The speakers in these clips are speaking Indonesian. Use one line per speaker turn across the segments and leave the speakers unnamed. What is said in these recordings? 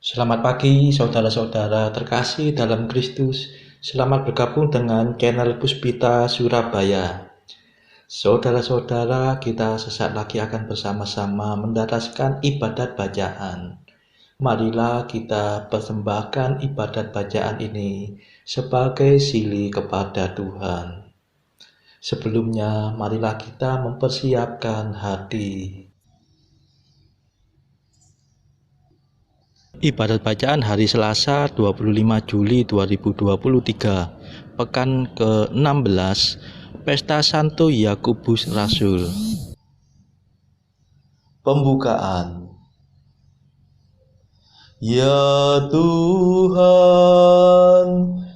Selamat pagi saudara-saudara terkasih dalam Kristus. Selamat bergabung dengan channel Puspita Surabaya. Saudara-saudara, kita sesaat lagi akan bersama-sama mendaraskan ibadat bacaan. Marilah kita persembahkan ibadat bacaan ini sebagai sili kepada Tuhan. Sebelumnya, marilah kita mempersiapkan hati. Ibadat bacaan hari Selasa 25 Juli 2023, pekan ke-16, Pesta Santo Yakobus Rasul. Pembukaan. Ya Tuhan,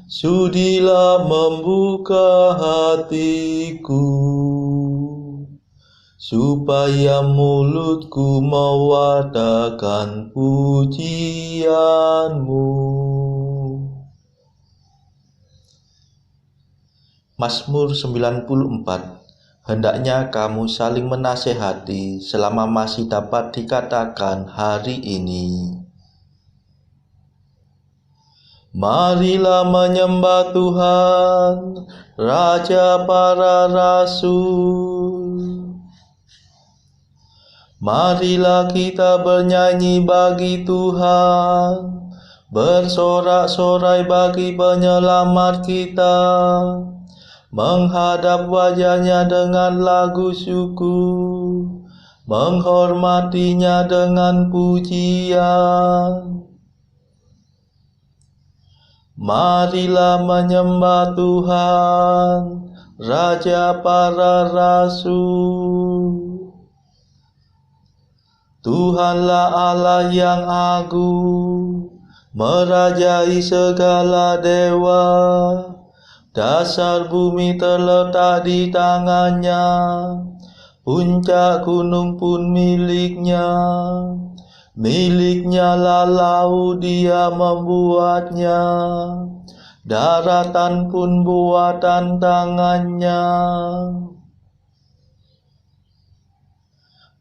sudilah membuka hatiku, supaya mulutku mewartakan pujian-Mu. Mazmur 94. Hendaknya kamu saling menasehati selama masih dapat dikatakan hari ini. Marilah menyembah Tuhan, Raja para rasul. Marilah kita bernyanyi bagi Tuhan, bersorak-sorai bagi penyelamat kita, menghadap wajahnya dengan lagu syukur, menghormatinya dengan pujian. Marilah menyembah Tuhan, Raja para rasul. Tuhanlah Allah yang agung, merajai segala dewa. Dasar bumi terletak di tangannya, puncak gunung pun miliknya. Miliknya lah laut, dia membuatnya, daratan pun buatan tangannya.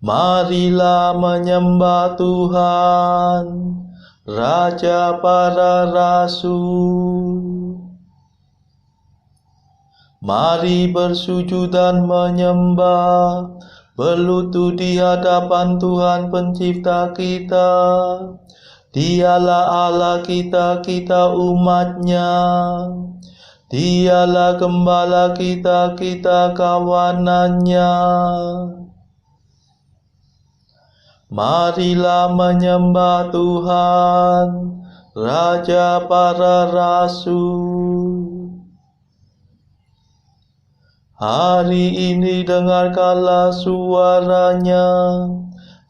Marilah menyembah Tuhan, Raja para rasul. Mari bersujud dan menyembah, berlutut di hadapan Tuhan pencipta kita. Dialah Allah kita, kita umat-Nya. Dialah gembala kita, kita kawanan-Nya. Marilah menyembah Tuhan, Raja para rasul. Hari ini dengarkanlah suaranya,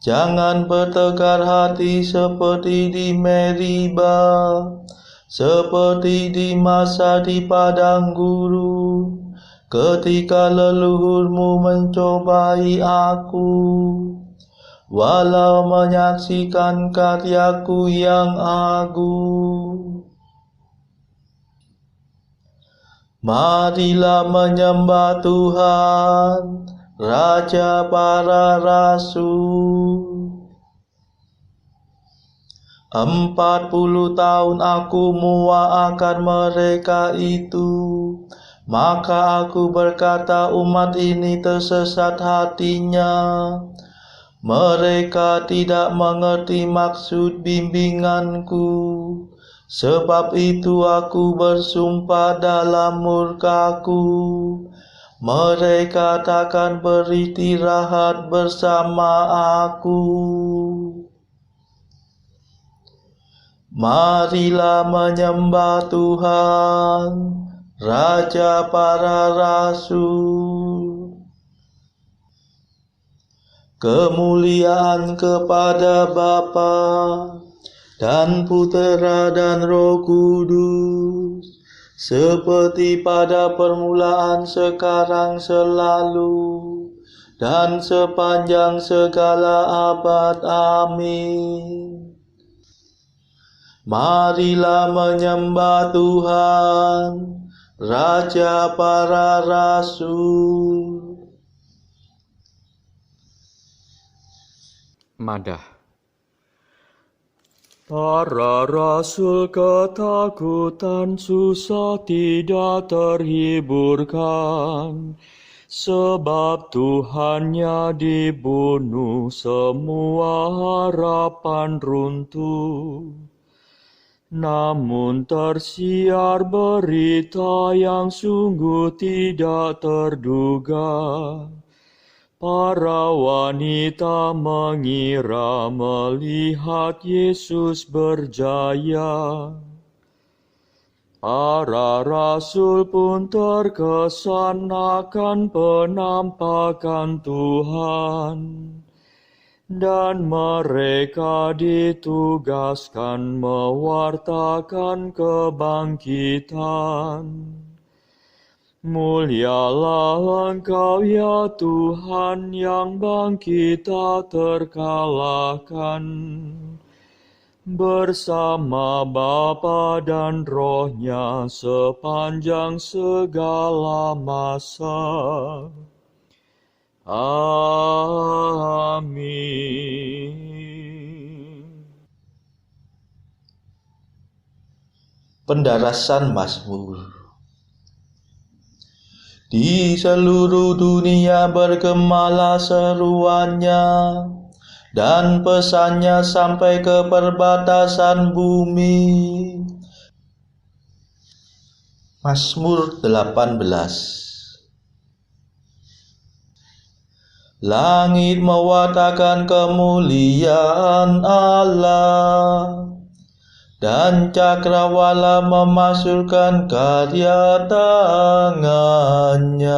jangan bertegar hati seperti di Meriba, seperti di masa di padang gurun, ketika leluhurmu mencobai aku. Walau menyaksikan karyaku yang agung. Marilah menyembah Tuhan, Raja para rasul. 40 tahun aku muak mereka itu, maka aku berkata umat ini tersesat hatinya. Mereka tidak mengerti maksud bimbinganku. Sebab itu aku bersumpah dalam murkaku, mereka takkan beristirahat bersama aku. Marilah menyembah Tuhan, Raja para rasul. Kemuliaan kepada Bapa dan Putera dan Roh Kudus, seperti pada permulaan, sekarang, selalu, dan sepanjang segala abad. Amin. Marilah menyembah Tuhan, Raja para rasul.
Madah. Para rasul ketakutan susah tidak terhiburkan, sebab Tuhannya dibunuh, semua harapan runtuh. Namun tersiar berita yang sungguh tidak terduga. Para wanita mengira melihat Yesus berjaya. Para rasul pun terkesan akan penampakan Tuhan, dan mereka ditugaskan mewartakan kebangkitan. Mulialah Engkau ya Tuhan, yang bangkit tak terkalahkan, bersama Bapa dan Roh-Nya sepanjang segala masa. Amin.
Pendarasan Mazmur. Di seluruh dunia bergemalah seruannya, dan pesannya sampai ke perbatasan bumi. Mazmur 18. Langit mewartakan kemuliaan Allah, dan cakrawala memasyurkan karya tangannya.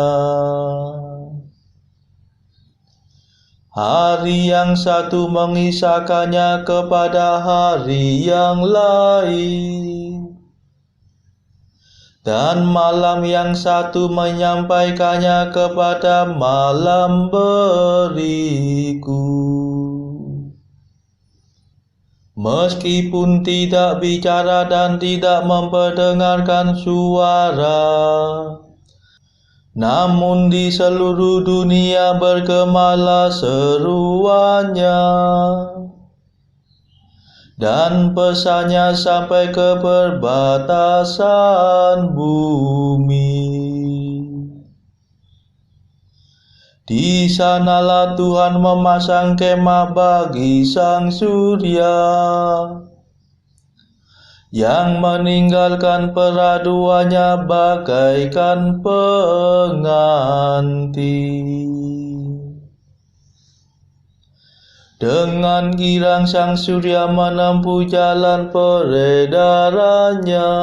Hari yang satu mengisahkannya kepada hari yang lain, dan malam yang satu menyampaikannya kepada malam berikut. Meskipun tidak bicara dan tidak memperdengarkan suara, namun di seluruh dunia bergemalah seruannya, dan pesannya sampai ke perbatasan bumi. Di sanalah Tuhan memasang kemah bagi sang surya, yang meninggalkan peraduannya bagaikan pengantin. Dengan girang sang surya menempuh jalan peredarannya,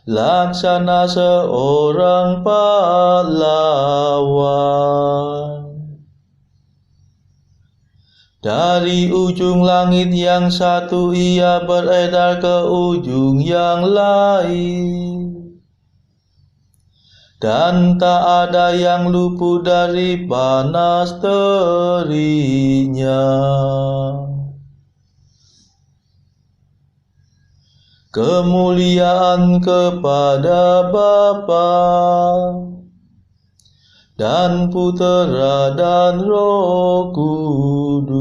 laksana seorang pahlawan. Dari ujung langit yang satu ia beredar ke ujung yang lain, dan tak ada yang luput dari panas teriknya. Kemuliaan kepada Bapa dan Putera dan Roh Kudus,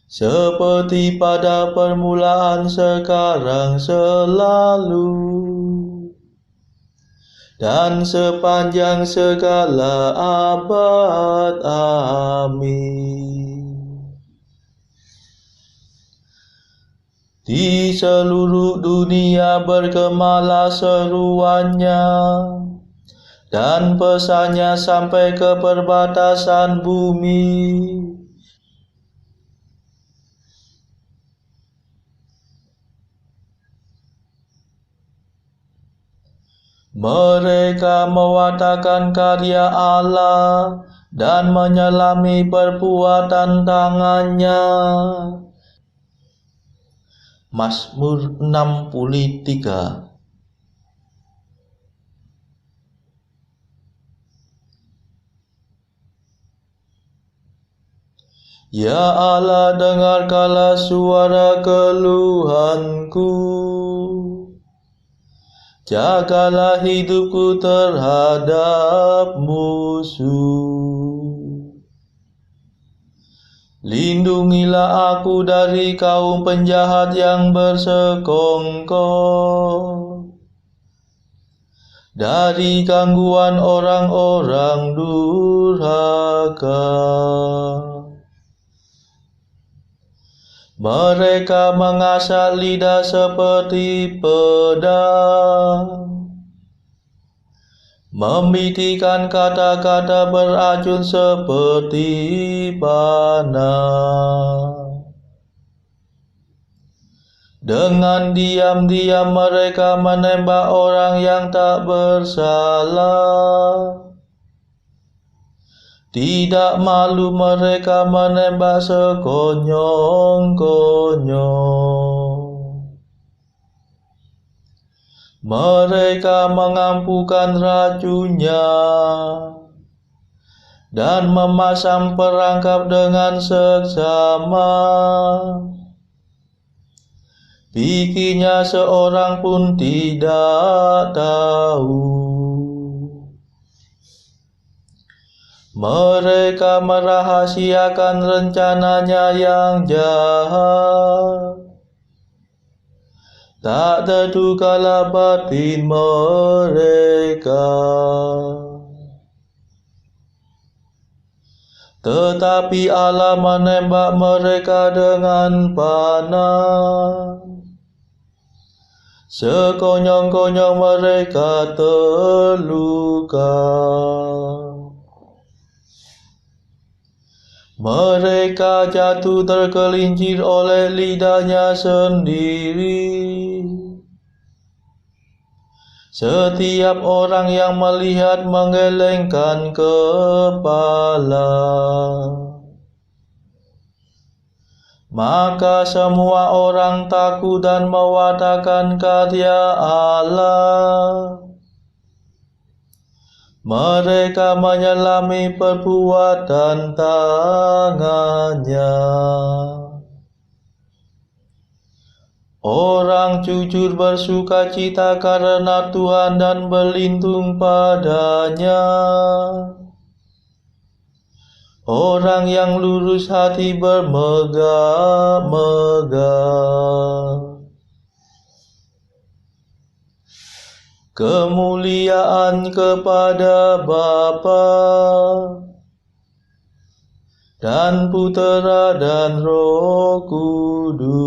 seperti pada permulaan, sekarang, selalu, dan sepanjang segala abad. Amin. Di seluruh dunia bergemalah seruannya, dan pesannya sampai ke perbatasan bumi. Mereka mewartakan karya Allah dan menyelami perbuatan tangannya. Mazmur 63. Ya Allah, dengarkanlah suara keluhanku. Jagalah hidupku terhadap musuh. Lindungilah aku dari kaum penjahat yang bersekongkol, dari gangguan orang-orang durhaka. Mereka mengasah lidah seperti pedang, membitikkan kata-kata beracun seperti panah. Dengan diam-diam mereka menembak orang yang tak bersalah. Tidak malu mereka menembak sekonyong-konyong. Mereka mengampukan racunnya dan memasang perangkap dengan seksama. Bikinnya seorang pun tidak tahu. Mereka merahasiakan rencananya yang jahat. Tak terdugalah batin mereka. Tetapi Allah menembak mereka dengan panah. Sekonyong-konyong mereka terluka. Mereka jatuh tergelincir oleh lidahnya sendiri. Setiap orang yang melihat menggelengkan kepala. Maka semua orang takut dan mewartakan karya Allah. Mereka menyelami perbuatan tangannya. Orang jujur bersuka cita karena Tuhan dan berlindung padanya. Orang yang lurus hati bermegah-megah. Kemuliaan kepada Bapa dan Putera dan Roh Kudus,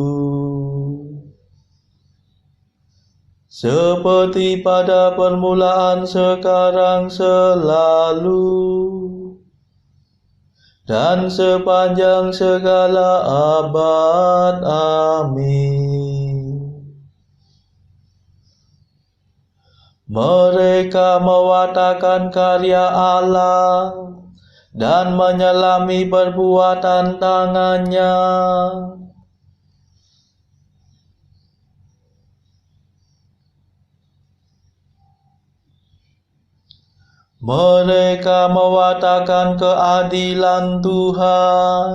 seperti pada permulaan, sekarang, selalu, dan sepanjang segala abad. Amin. Mereka mewartakan karya Allah dan menyelami perbuatan tangannya. Mereka mewartakan keadilan Tuhan,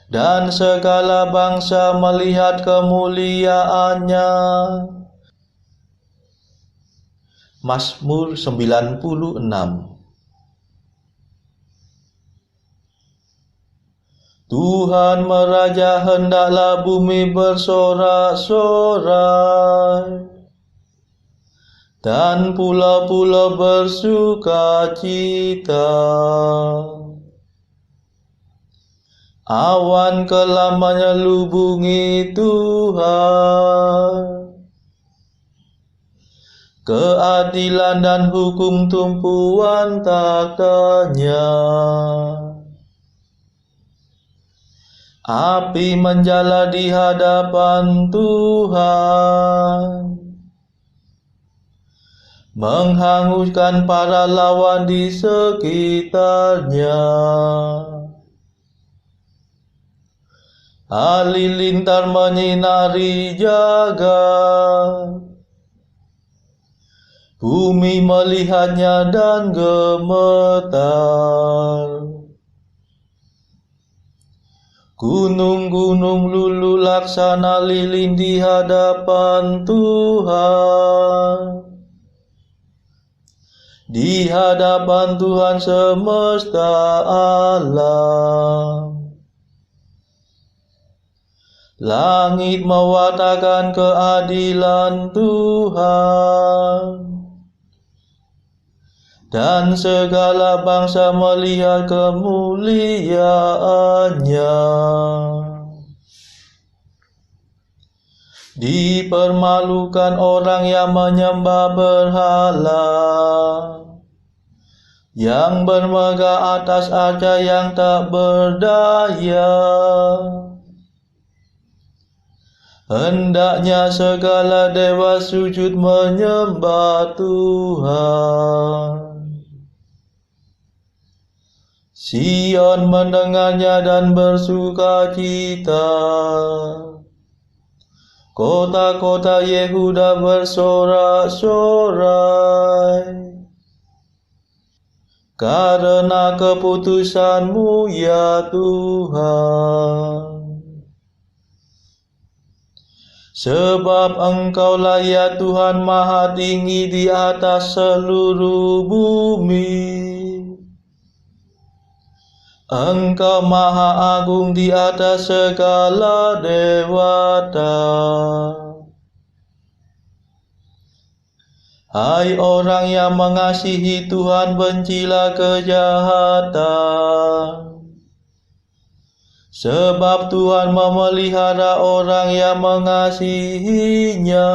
dan segala bangsa melihat kemuliaannya. Mazmur 96. Tuhan meraja, hendaklah bumi bersorak-sorai, dan pulau-pulau bersuka cita. Awan kelam menyelubungi Tuhan, keadilan dan hukum tumpuan tahtanya. Api menjala di hadapan Tuhan, menghanguskan para lawan di sekitarnya. Halilintar menyinari jagat, bumi melihatnya dan gemetar. Gunung-gunung luluh laksana lilin di hadapan Tuhan. Di hadapan Tuhan semesta alam. Langit mewartakan keadilan Tuhan, dan segala bangsa melihat kemuliaannya. Dipermalukan orang yang menyembah berhala, yang bermegah atas arca yang tak berdaya. Hendaknya segala dewa sujud menyembah Tuhan. Sion mendengarnya dan bersukacita. Kota-kota Yehuda bersorak-sorai karena keputusan-Mu ya Tuhan. Sebab Engkaulah ya Tuhan maha tinggi di atas seluruh bumi. Engkau maha agung di atas segala dewata. Hai orang yang mengasihi Tuhan, bencilah kejahatan. Sebab Tuhan memelihara orang yang mengasihinya,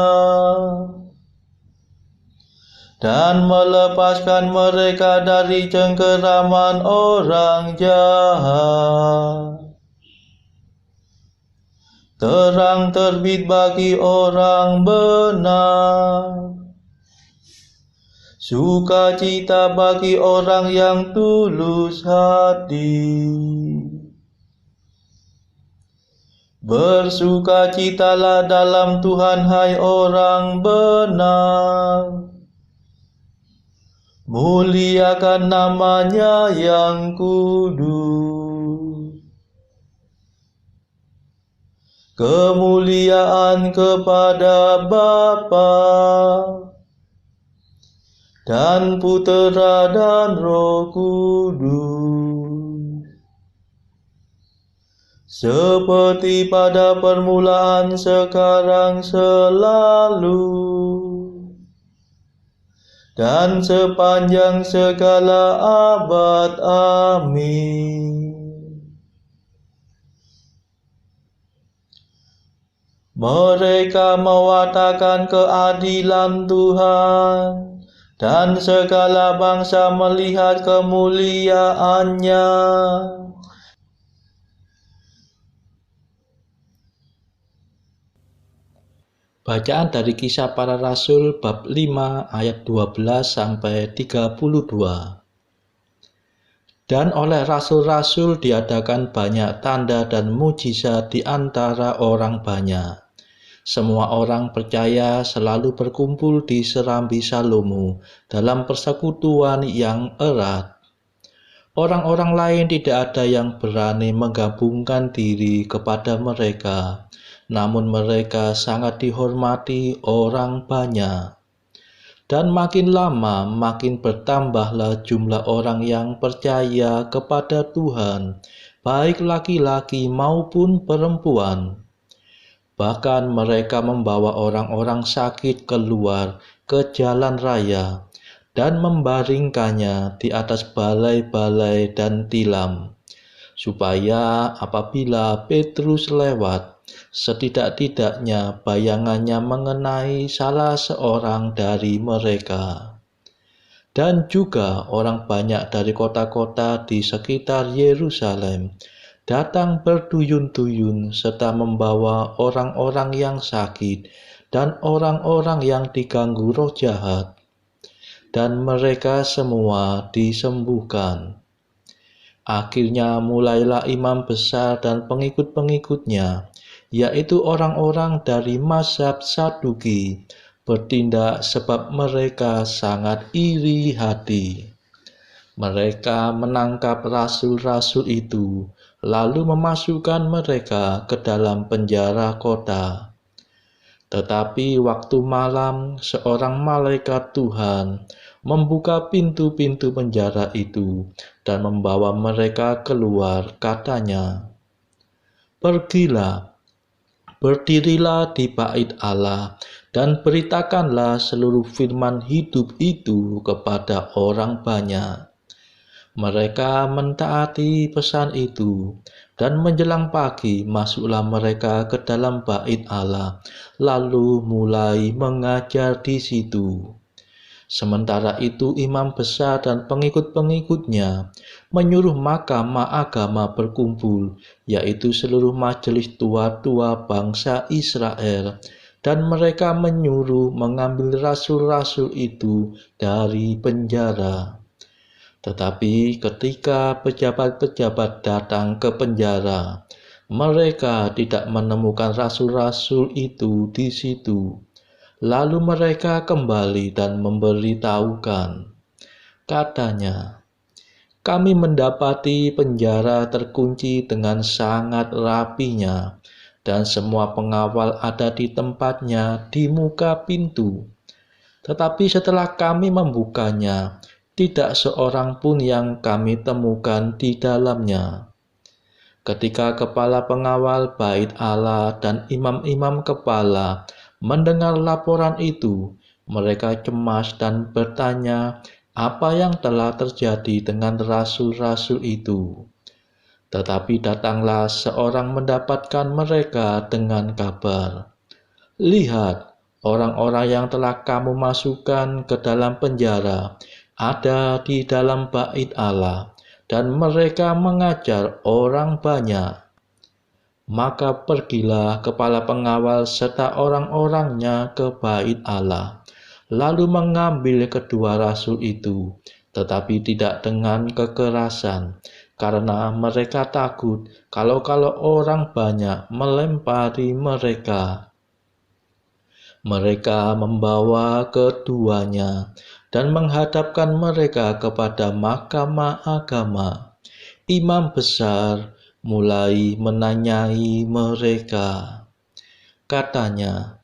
dan melepaskan mereka dari cengkeraman orang jahat. Terang terbit bagi orang benar, sukacita bagi orang yang tulus hati. Bersukacitalah dalam Tuhan, hai orang benar. Muliakan namanya yang kudus. Kemuliaan kepada Bapa dan Putera dan Roh Kudus, seperti pada permulaan, sekarang, selalu, dan sepanjang segala abad. Amin. Mereka mewartakan keadilan Tuhan, dan segala bangsa melihat kemuliaannya. Bacaan dari Kisah Para Rasul bab 5 ayat 12 sampai 32. Dan oleh rasul-rasul diadakan banyak tanda dan mujizat di antara orang banyak. Semua orang percaya selalu berkumpul di serambi Salomo dalam persekutuan yang erat. Orang-orang lain tidak ada yang berani menggabungkan diri kepada mereka, namun mereka sangat dihormati orang banyak. Dan makin lama makin bertambahlah jumlah orang yang percaya kepada Tuhan, baik laki-laki maupun perempuan. Bahkan mereka membawa orang-orang sakit keluar ke jalan raya dan membaringkannya di atas balai-balai dan tilam, supaya apabila Petrus lewat, setidak-tidaknya bayangannya mengenai salah seorang dari mereka. Dan juga orang banyak dari kota-kota di sekitar Yerusalem datang berduyun-duyun serta membawa orang-orang yang sakit dan orang-orang yang diganggu roh jahat, dan mereka semua disembuhkan. Akhirnya mulailah imam besar dan pengikut-pengikutnya, yaitu orang-orang dari mazhab Saduki, bertindak sebab mereka sangat iri hati. Mereka menangkap rasul-rasul itu, lalu memasukkan mereka ke dalam penjara kota. Tetapi waktu malam, seorang malaikat Tuhan membuka pintu-pintu penjara itu dan membawa mereka keluar. Katanya, "Pergilah berdirilah di bait Allah dan beritakanlah seluruh firman hidup itu kepada orang banyak. Mereka mentaati pesan itu, dan menjelang pagi masuklah mereka ke dalam bait Allah, lalu mulai mengajar di situ. Sementara itu imam besar dan pengikut-pengikutnya menyuruh mahkamah agama berkumpul, yaitu seluruh majelis tua-tua bangsa Israel, dan mereka menyuruh mengambil rasul-rasul itu dari penjara. Tetapi ketika pejabat-pejabat datang ke penjara, mereka tidak menemukan rasul-rasul itu di situ. Lalu mereka kembali dan memberitahukan. Katanya, kami mendapati penjara terkunci dengan sangat rapinya, dan semua pengawal ada di tempatnya di muka pintu. Tetapi setelah kami membukanya, tidak seorang pun yang kami temukan di dalamnya. Ketika kepala pengawal bait Allah dan imam-imam kepala mendengar laporan itu, mereka cemas dan bertanya apa yang telah terjadi dengan rasul-rasul itu. Tetapi datanglah seorang mendapatkan mereka dengan kabar, "Lihat, orang-orang yang telah kamu masukkan ke dalam penjara ada di dalam bait Allah, dan mereka mengajar orang banyak." Maka pergilah kepala pengawal serta orang-orangnya ke bait Allah, lalu mengambil kedua rasul itu, tetapi tidak dengan kekerasan, karena mereka takut kalau orang banyak melempari mereka. Mereka membawa keduanya dan menghadapkan mereka kepada mahkamah agama. Imam besar mulai menanyai mereka. Katanya,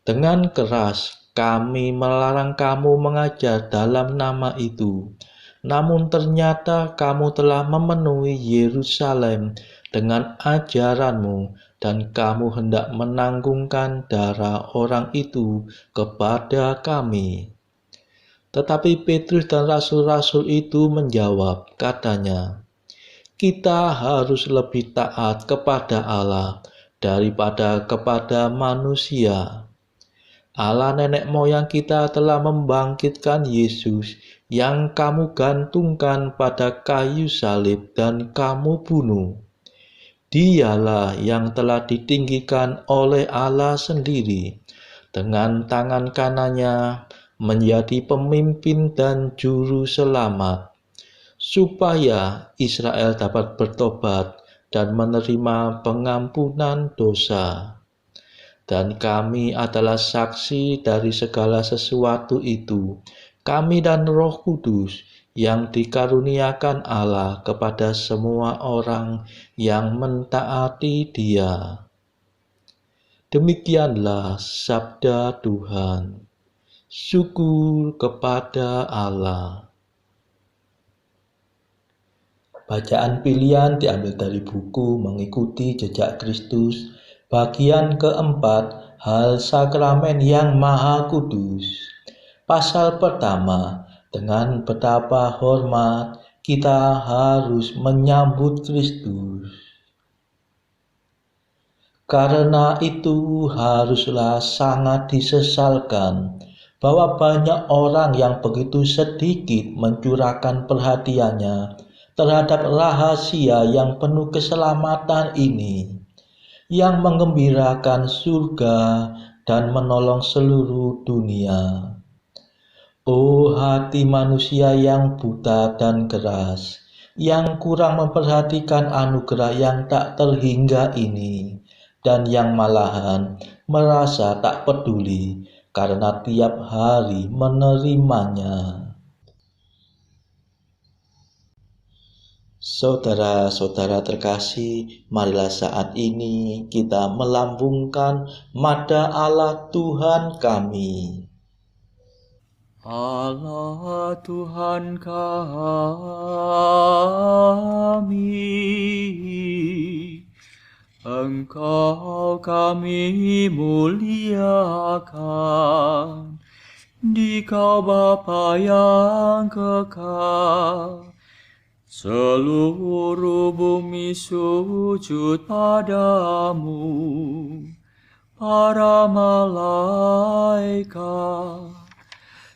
dengan keras kami melarang kamu mengajar dalam nama itu. Namun ternyata kamu telah memenuhi Yerusalem dengan ajaranmu, dan kamu hendak menanggungkan darah orang itu kepada kami. Tetapi Petrus dan rasul-rasul itu menjawab, katanya, kita harus lebih taat kepada Allah daripada kepada manusia. Allah nenek moyang kita telah membangkitkan Yesus yang kamu gantungkan pada kayu salib dan kamu bunuh. Dialah yang telah ditinggikan oleh Allah sendiri dengan tangan kanannya menjadi pemimpin dan juru selamat, supaya Israel dapat bertobat dan menerima pengampunan dosa. Dan kami adalah saksi dari segala sesuatu itu, kami dan Roh Kudus yang dikaruniakan Allah kepada semua orang yang mentaati Dia. Demikianlah sabda Tuhan. Syukur kepada Allah. Bacaan pilihan diambil dari buku Mengikuti Jejak Kristus, bagian keempat, Hal Sakramen yang Maha Kudus. Pasal pertama, dengan betapa hormat kita harus menyambut Kristus. Karena itu haruslah sangat disesalkan bahwa banyak orang yang begitu sedikit mencurahkan perhatiannya terhadap rahasia yang penuh keselamatan ini, yang menggembirakan surga dan menolong seluruh dunia. Oh hati manusia yang buta dan keras, yang kurang memperhatikan anugerah yang tak terhingga ini, dan yang malahan merasa tak peduli karena tiap hari menerimanya. Saudara-saudara terkasih, marilah saat ini kita melambungkan mada Allah Tuhan kami.
Allah Tuhan kami, Engkau kami muliakan, Dikau Bapa yang kekal. Seluruh bumi sujud padamu, para malaikat,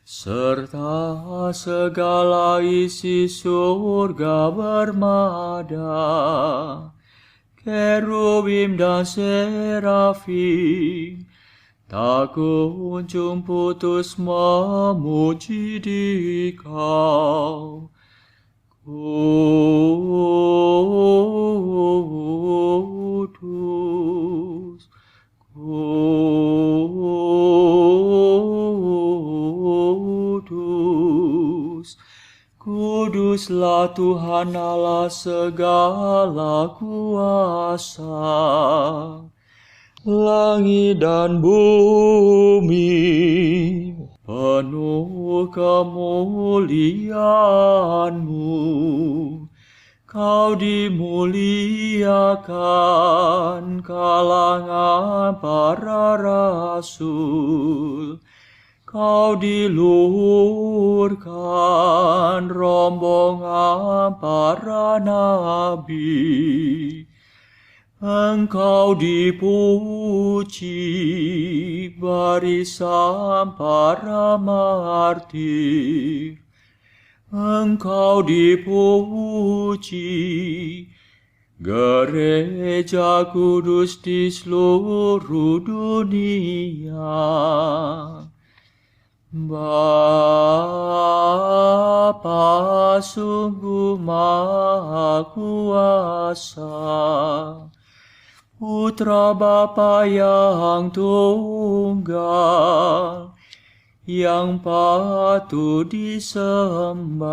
serta segala isi surga bermada, kerubim dan serafim, tak kunjung putus memuji Dikau. Kudus, kudus, kuduslah Tuhan Allah segala kuasa. Langit dan bumi penuh kemuliaan-Mu. Kau dimuliakan kalangan para rasul. Kau diluhurkan rombongan para nabi. Engkau dipuji barisan para martir. Engkau dipuji gereja kudus di seluruh dunia. Bapa sungguh Maha Kuasa, Putra Bapa yang tunggal, yang patut disembah.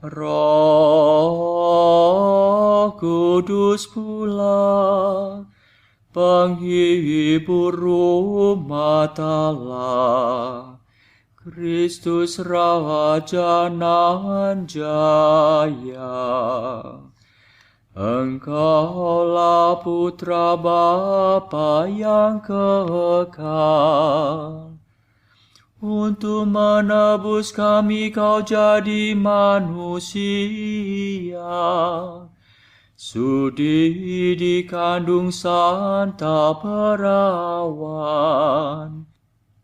Roh Kudus pula, penghibur umat Allah, Kristus Raja nan jaya. Engkaulah Putra Bapa yang kekal. Untuk menebus kami Kau jadi manusia. Sudi dikandung Santa Perawan.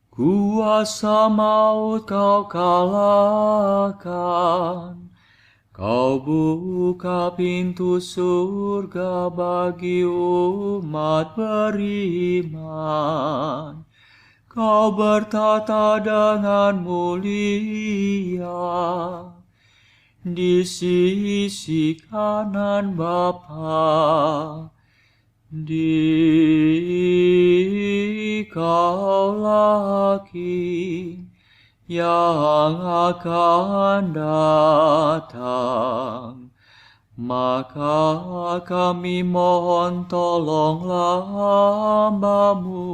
Kuasa maut Kau kalahkan. Kau buka pintu surga bagi umat beriman. Kau bertata dengan mulia di sisi kanan Bapa. Dikaulah King yang akan datang. Maka kami mohon tolonglah hamba-Mu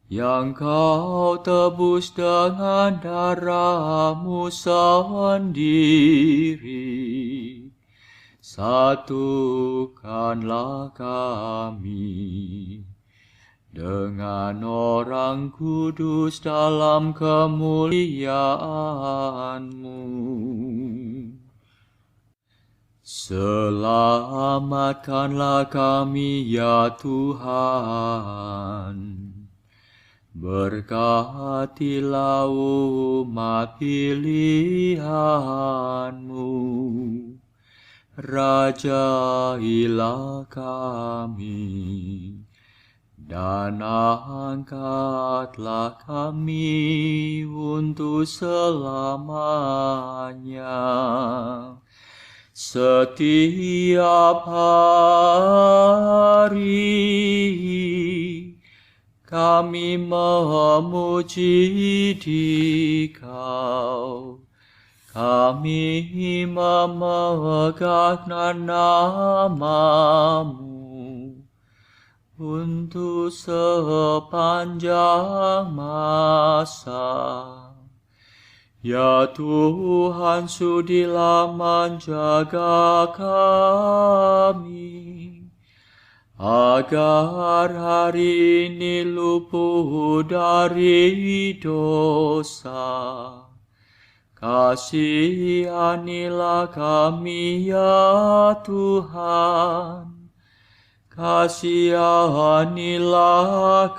yang Kau tebus dengan darah-Mu sendiri. Satukanlah kami dengan orang kudus dalam kemuliaan-Mu. Selamatkanlah kami ya Tuhan. Berkatilah umat pilihan-Mu. Rajailah kami. Dan angkatlah kami untuk selamanya. Setiap hari kami memuji Dikau. Kami memegang nama-Mu untuk sepanjang masa. Ya Tuhan, sudilah menjaga kami, agar hari ini luput dari dosa. Kasihanilah kami ya Tuhan, kasihanilah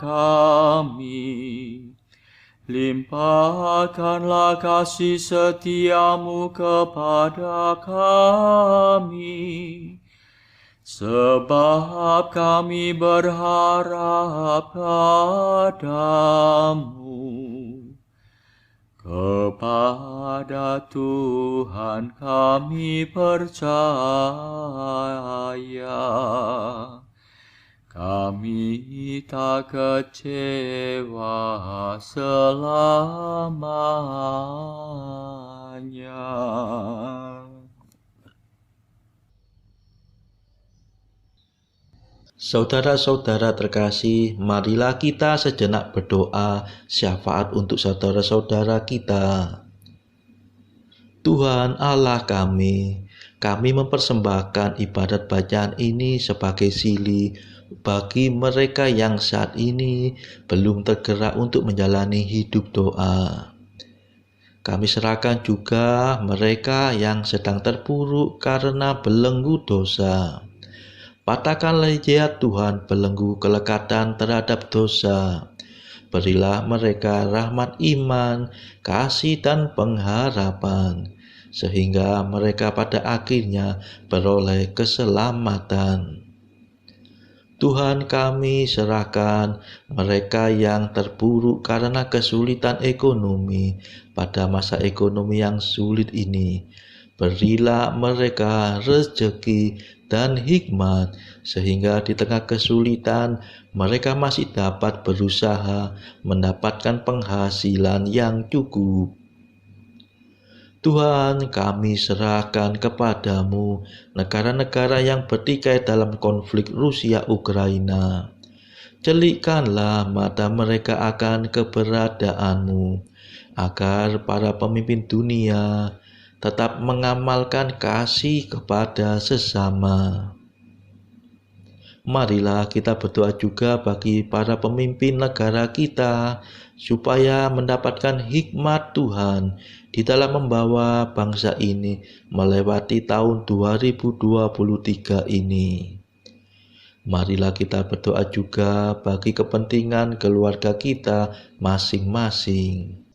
kami. Limpahkanlah kasih setiamu kepada kami, sebab kami berharap padamu. Kepada Tuhan kami percaya, kami tak kecewa selamanya.
Saudara-saudara terkasih, marilah kita sejenak berdoa syafaat untuk saudara-saudara kita. Tuhan Allah kami mempersembahkan ibadat bacaan ini sebagai sili bagi mereka yang saat ini belum tergerak untuk menjalani hidup doa. Kami serahkan juga mereka yang sedang terpuruk karena belenggu dosa. Patahkanlah ya Tuhan belenggu kelekatan terhadap dosa. Berilah mereka rahmat iman, kasih dan pengharapan, sehingga mereka pada akhirnya beroleh keselamatan. Tuhan, kami serahkan mereka yang terpuruk karena kesulitan ekonomi pada masa ekonomi yang sulit ini. Berilah mereka rezeki dan hikmat, sehingga di tengah kesulitan mereka masih dapat berusaha mendapatkan penghasilan yang cukup. Tuhan, kami serahkan kepadamu negara-negara yang bertikai dalam konflik Rusia-Ukraina. Celikkanlah mata mereka akan keberadaanmu, agar para pemimpin dunia tetap mengamalkan kasih kepada sesama. Marilah kita berdoa juga bagi para pemimpin negara kita, supaya mendapatkan hikmat Tuhan di dalam membawa bangsa ini melewati tahun 2023 ini. Marilah kita berdoa juga bagi kepentingan keluarga kita masing-masing.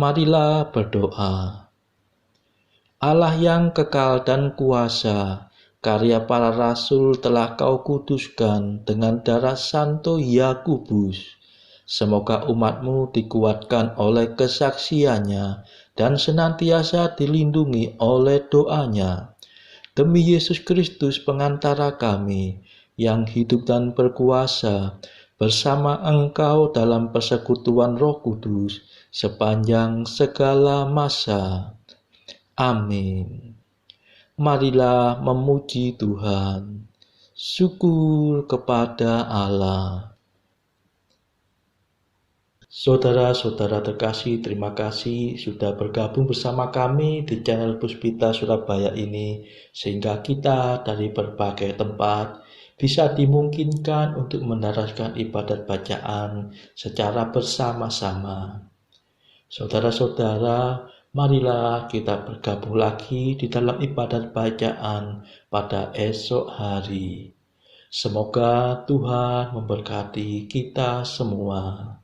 Marilah berdoa. Allah yang kekal dan kuasa, karya para rasul telah Kau kuduskan dengan darah Santo Yakubus. Semoga umat-Mu dikuatkan oleh kesaksiannya dan senantiasa dilindungi oleh doanya. Demi Yesus Kristus pengantara kami, yang hidup dan berkuasa bersama Engkau dalam persekutuan Roh Kudus sepanjang segala masa. Amin. Marilah memuji Tuhan. Syukur kepada Allah. Saudara-saudara terkasih, terima kasih sudah bergabung bersama kami di channel Puspita Surabaya ini, sehingga kita dari berbagai tempat bisa dimungkinkan untuk mendaraskan ibadat bacaan secara bersama-sama. Saudara-saudara, marilah kita bergabung lagi di dalam ibadat bacaan pada esok hari. Semoga Tuhan memberkati kita semua.